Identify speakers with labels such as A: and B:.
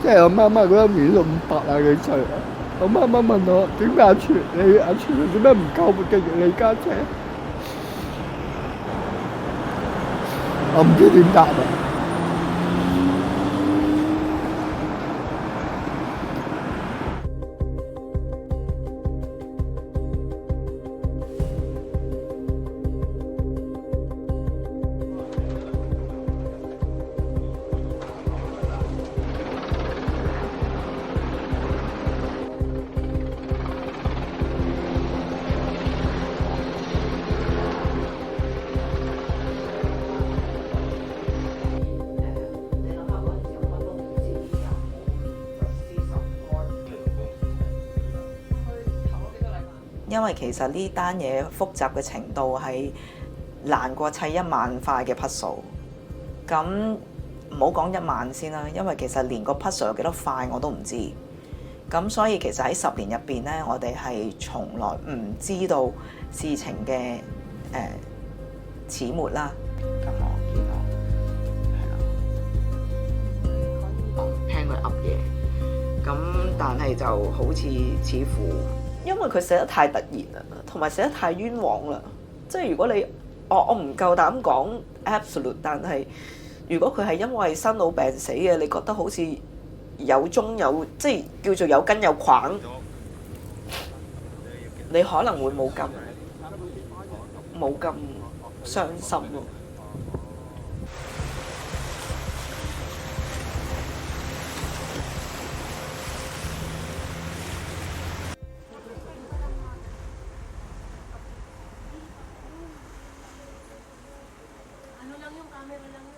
A: 係我媽媽嗰陣年都500幾歲啦。我媽媽問我點解阿全點解唔救你家姐？我唔知點答啊！
B: 因為其實呢單嘢複雜嘅程度係難過砌1萬塊嘅 puzzle。咁唔好講1萬先啦，因為其實連個 puzzle 有幾多塊我都唔知。咁所以其實喺10年入邊咧，我哋係從來唔知道事情嘅始末啦。咁我見到係啦，聽佢噏嘢。咁但係就好似乎。因為佢寫得太突然啦，同埋寫得太冤枉啦。即係如果你我唔夠膽講 absolute， 但係如果佢係因為生老病死嘅，你覺得好似有中有即係叫做有根有框，你可能會冇咁傷心咯。
C: Ano lang yung camera lang